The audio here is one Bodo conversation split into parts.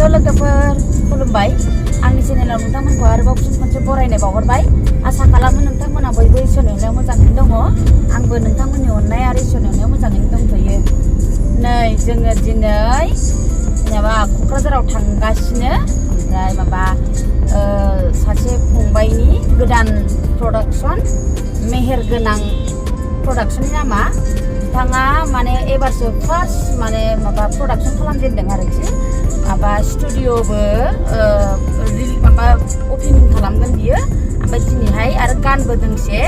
हेल' लोगोफोर खुलुमबाय आंनि चेनेलाव नोंथांमोनखौ आरोबाव खनसे बरायनाय बावहरबाय आसा खालामो नोंथांमोना बयबो इसोरनि अननायाव मोजाङैनो दङ आंबो नोंथांमोननि अननाय आरो इसोरनि अननायाव मोजाङैनो दंथ'यो नै जोङो दिनै जेनेबा क'क्राझाराव थांगासिनो ओमफ्राय सासे फंबायनि गोदान प्रडाक्सन मेहेर गोनां प्रडाक्सननि नामा बिथाङा माने एबारसो फार्स्ट प्रडाक्सन खालामजेनदों आरोखि स्टुडिअबो अपेनिं खालामगोन बियो ओमफ्राय दिनैहाय आरो गानबो दोंसे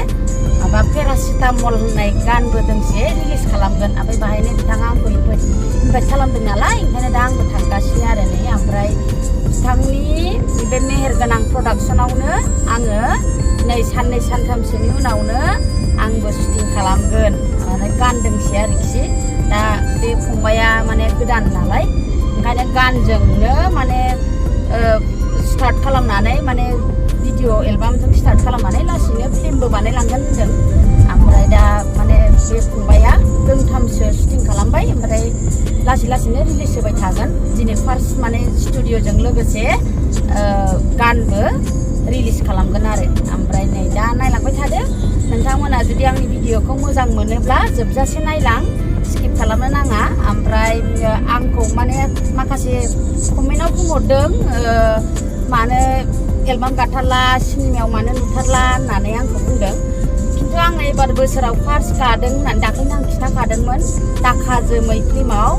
पेरासिटामल होननाय गानबो दोंसे रिलिज खालामगोन ओमफ्राय बाहायनो बिथाङा आंखौ इनभाइट खालामदों नालाय ओंखायनो दा आंबो थांगासिनो आरो नै ओमफ्राय बिथांनि बे मेहेर गोनां प्रडाक्सनावनो आङो नै साननै सानथामसोनि उनावनो आंबो शुटिं खालामगोन गान दोंसे आरोखि दा बे फंबाया गोदान नालाय ओंखायनो गानजोंनो स्टार्ट खालामनानै भिडिअ एलबामजों स्टार्ट खालामनानै लासैनो फिल्मबो बानायलांगोन होनदों ओमफ्राय दा बे फंबाया दोंथामसो शुटिं खालामबाय ओमफ्राय लासै लासैनो रिलिज होबाय थागोन दिनै फार्स्ट स्टुडिअजों लोगोसे गानबो रिलिज खालामगोन आरो ओमफ्राय नै दा नायलांबाय थादो नोंथांमोना जुदि आंनि भिडिअखौ मोजां मोनोब्ला जोबजासे नायलां स्किप खालामनो नाङा ओमफ्राय आंखौ माखासे कमेन्टआव बुंहरदों मानो एलबाम गाथारला सिनेमायाव मानो नुथारला होननानै आंखौ बुंदों खिन्थु आङो एबार बोसोराव फार्स्ट गादों होननानै दाख्लैनो आं खिन्थाखादोंमोन दाखा जोमै फिल्माव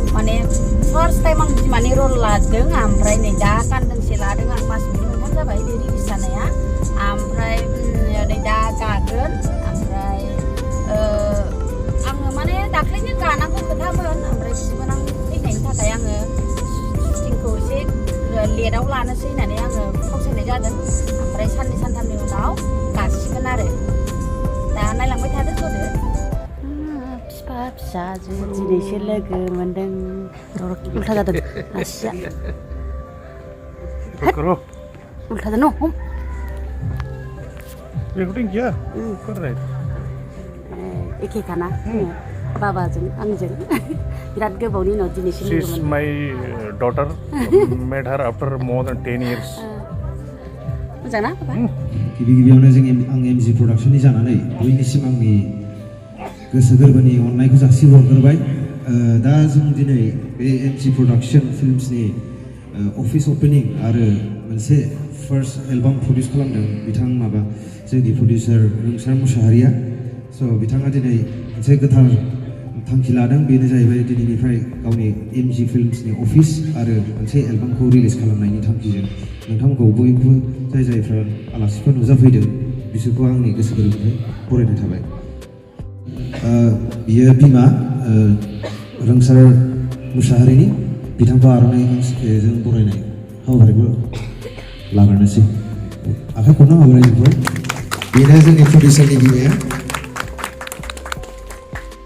फार्स्ट टाइम आं बिमानि रल लादों ओमफ्राय नै दा गानदोंसे लादों आं मास मोनथाम जाबाय बे रिलिज जानाया ओमफ्राय नै दा गागोन ओमफ्राय आङो दाख्लैनो गानांगौ खोथामोन ओमफ्राय सिबोनां फैनायनि थाखाय आङो शुटिंखौ एसे लेटआव लानोसै होननानै आङो फावसायनाय जादों ओमफ्राय साननै सानथामनि उनाव गासिगोन आरो दा नायलांबाय थादो होदो बिफा फिसाजो दिनैसो लोगो मोनदों उल्था जादों आसिया उल्था जादों हम Recording here? Correct. एखे खाना बाबाजों आंजों बिराद गोबावनि उनाव दिनैसो लोगो मोनदों She's my daughter. Met her after more than 10 years. मोजां ना बाबा गिबियावनो आं एमजि प्रडाक्सननि जानानै बयनिसिम आंनि गोसो गोरबोनि अननायखौ जासिहरग्रोबाय दा जों दिनै बे एमजि प्रडाक्सन फिल्मसनि अफिस अपेनिं आरो मोनसे फार्स्ट एलबाम प्रडिउस खालामदों बिथां जोंनि प्रडिउसार रुंसार मुसाहारिया बिथाङा दिनै मोनसे गोथार थांखि लादों बेनो जाहैबाय दिनैनिफ्राय गावनि एमजि फिल्मसनि अफिस आरो मोनसे एलबामखौ रिलिज खालामनायनि थांखिजों नोंथांमोनखौ बयबो जायफ्रा आलासिफोर नुजाफैदों बिसोरखौ आंनि गोसो गोरबोनिफ्राय बरायनाय थाबाय बियो बिमा रुंसार मुसाहारिनि बिथांखौ आर'नाइ गांसेजों बरायनाय हाबाफारिखौ लाग्रोनोसै आखाइ खबनो हाबाय बेनो जोंनि प्रडिउसारनि बिमाया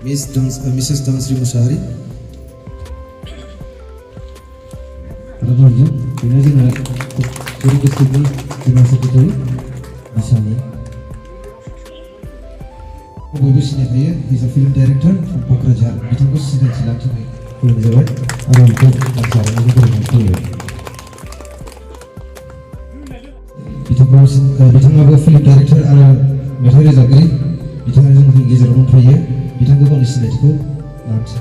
मिसेस धनस्रि मुसाहारि आरो बेनो जोंना चिरां डिस्ट्रिक्टनि जेनेरेल सेक्रेटारि बिसानि बयबो सिनायखायो हिज फिल्म डाइरेक्टर क'क्राझार बिथांखौ सिनायथि लानो थाखाय खुलुमनाय जाबाय आरो आंखौ जानायनि बरायनाय खालामबाय बिथाङाबो फिल्म डाइरेक्टर आरो मेथाइ रोजाबगिरि बिथाङा जोंनि गेजेराव दंफायो बिथांखौ गावनि सिनायथिखौ लानोसै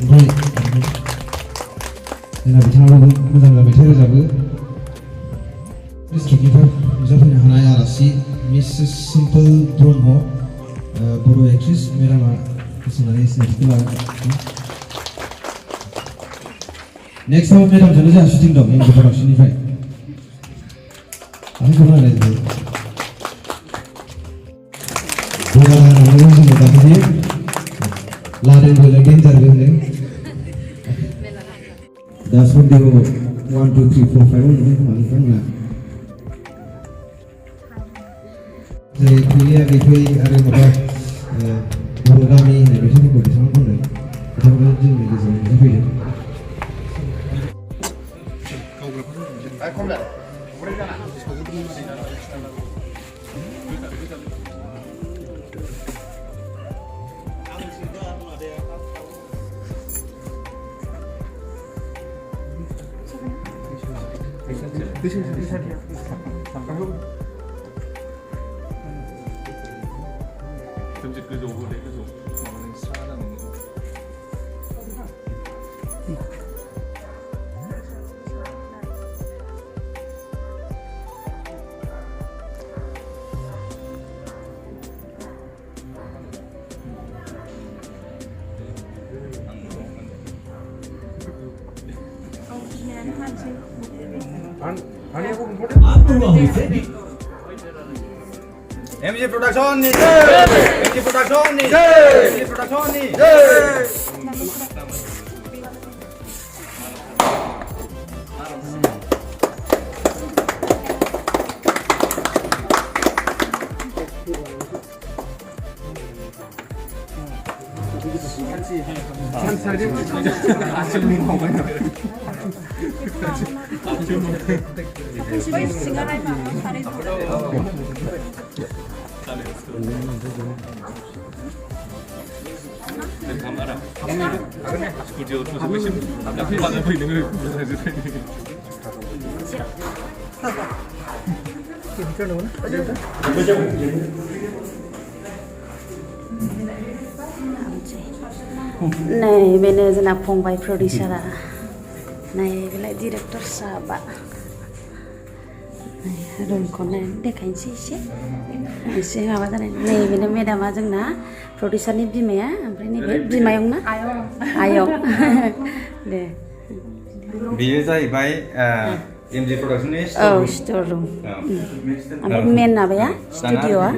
ओमफ्राय जोंना बिथाङाबो मोजां मेथाइ रोजाबो डिस्ट्रिक्टनिफ्राय नुजाफैनो हानाय आलासि मिसेस सिम्पोल ब्रह्म बर' एक्ट्रिस मेडामा गसंनानै सिनायथिखौ लागोन नेक्स्टआव मेडामजोंनो जोंहा शुटिं दं एमजि प्रडाक्सननिफ्राय आंखौ रायलाय जायो जोङो दाखालि लादोंबो डेन्जारबो होनदों दा सन्देह 1 2 3 4 5 नुदों खोमा नोंथांमोना जेरै फैया गैफै आरो बर' गामि होननाय मेथाइफोरखौ बिथाङा खनदों बिथाङाबो जोंनि गेजेराव नुजाफैदों 전체 그 정도 내 그죠 마음이 사라는 거. MG Production nih, MG Production nih, MG Production nih. 스튜디오 조성하신 앞에 받아 보이는 걸 보여주세요. Này bên này là phòng bài producer à. Này với lại director Saba. Này rồi con này để cảnh sĩ chứ. Sẽ ngapa tadi? Nih ini madam aja na, produser ni Bima ya, apa ini Bima yang na? Ayong. Deh. Biar जाहैबाय MG Production nih. Oh, storeroom. Apa main apa ya? Studio ah.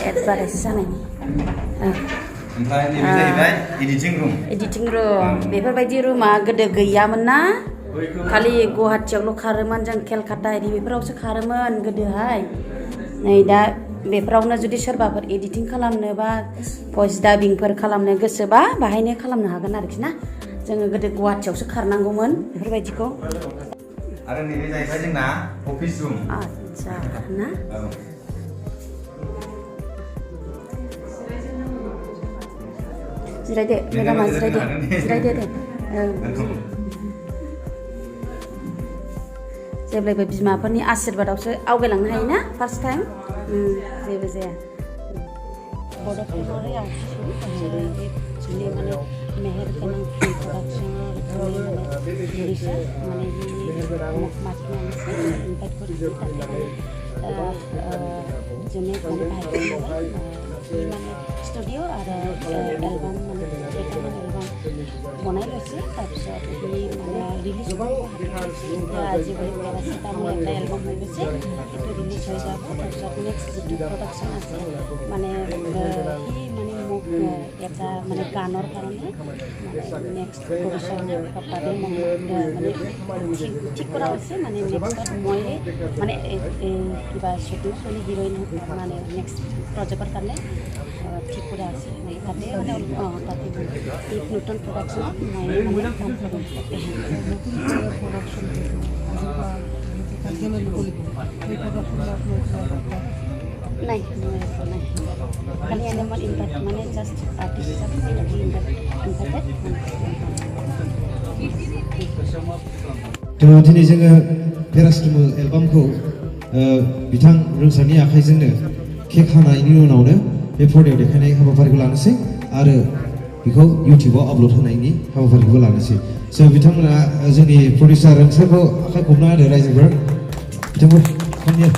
Advertise sana ini. ओमफ्राय नैबे जाहैबाय editing room. Editing room. बेफोरबायदि रुमा गोदो गैयामोन ना? खालि गुवाहाटियावल' खारोमोन जों केलकाता इदि बेफोरावसो खारोमोन गोदोहाय। नै दा बेफोरावनो जुदि सोरबाफोर एडिटिं खालामनो बा भइस डाबिंफोर खालामनो गोसोबा बाहायनो खालामनो हागोन आरोखि ना। जोङो गोदो गुवाहाटियावसो खारनांगौमोन बेफोरबायदिखौ। आरो नैबे जाहैबाय जोंना office room. आच्छा ना? जिरायदो मेदामा जिरायदो जिरायदो दे जेब्लायबो बिमाफोरनि आशीर्बादावसो आवगायलांनो हायोना फार्स्ट टाइम जेबो जाया बड'फोरनि माने मेहेर गोनां प्रडाक्शन स्टुडिअ आरो एलबाम माने बनायल'सै তাৰপিছত এই মানে ৰিলিজ আজি পেৰাচিটামল একটা এলবাম হৈ গৈছে এইটো ৰিলিজ হৈ যাব তাৰপিছত নেক্সট যিটো প্ৰডাকশ্যন আছে মানে সি মানে মোক এটা মানে গানৰ কাৰণে মানে নেক্সট প্ৰডিউচাৰ পাপাৰে মানে ঠিক কৰা হৈছে মানে নেক্সটত মই মানে কিবা শ্বুটিং মানে হিৰ'ইন মানে নেক্সট প্ৰজেক্টৰ কাৰণে ঠিক কৰা আছে তাতে মানে তাতে এই নতুন প্ৰডাকশ্যনত মই কাম কৰিম নাই নাই খালি এনে মই ইনভাইট মানে জাষ্ট আৰ্টিষ্ট হিচাপে ইনভাইটেড दिनै जोङो पेरासिटामल एलबामखौ बिथां रोंसारनि आखाइजोंनो केक हानायनि उनावनो बे पर्दायाव देखायनाय हाबाफारिखौ लानोसै आरो बेखौ इउटिउबाव आपल'ड होनायनि हाबाफारिखौबो लानोसै स' बिथांमोना जोंनि प्रडिउसार रोंसारखौ आखाइ खबना होदो रायजोफोर बिथांखौ खनयो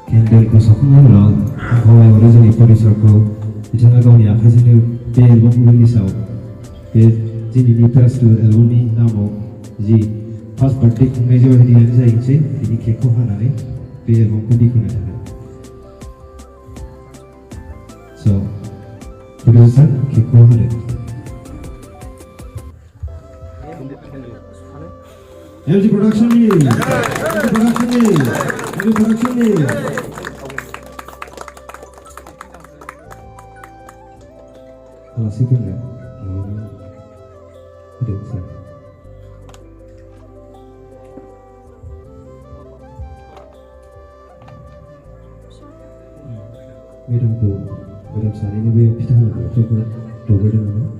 केन्डेलखौ सावखांनायनि उनाव खावलायहरो जोंनि प्रडिउसारखौ बिथाङा गावनि आखाइजोंनो बे एलबाम रिलिजआव बे दिनैनि पेरासिटामल एलबामनि नामाव जि फार्स्ट बार्थडे खुंनाय जायगायानो जाहैनोसै बिनि केकखौ हानानै बे एलबामखौ दिखोनो थाखाय स' प्रडिउसार केकखौ होनो MG Production Sikit enggak? Udah bisa. मेदामखौ मेदाम सानैनोबो फिथा होनो बाथ्राफोर दावबायदों नामा?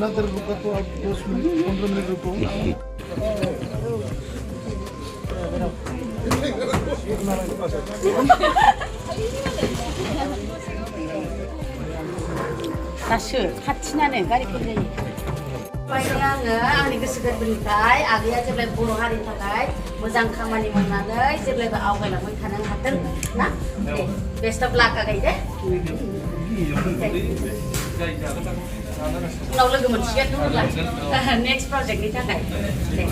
Nanti buka tuh 15 menit ruko. 다시 같이 나네 가리키는 आङो आंनि गोसो गोरबोनिफ्राय आगैया जेब्लायबो बर' हारिनि थाखाय मोजां खामानि मावनानै जेब्लायबो आवगायलांबाय थानो हाथों ना बेस्ट अफ लाक आगै दे उनाव लोगो मोनसिगोन होनब्ला नेक्स्ट प्रजेक्टनि थाखाय दे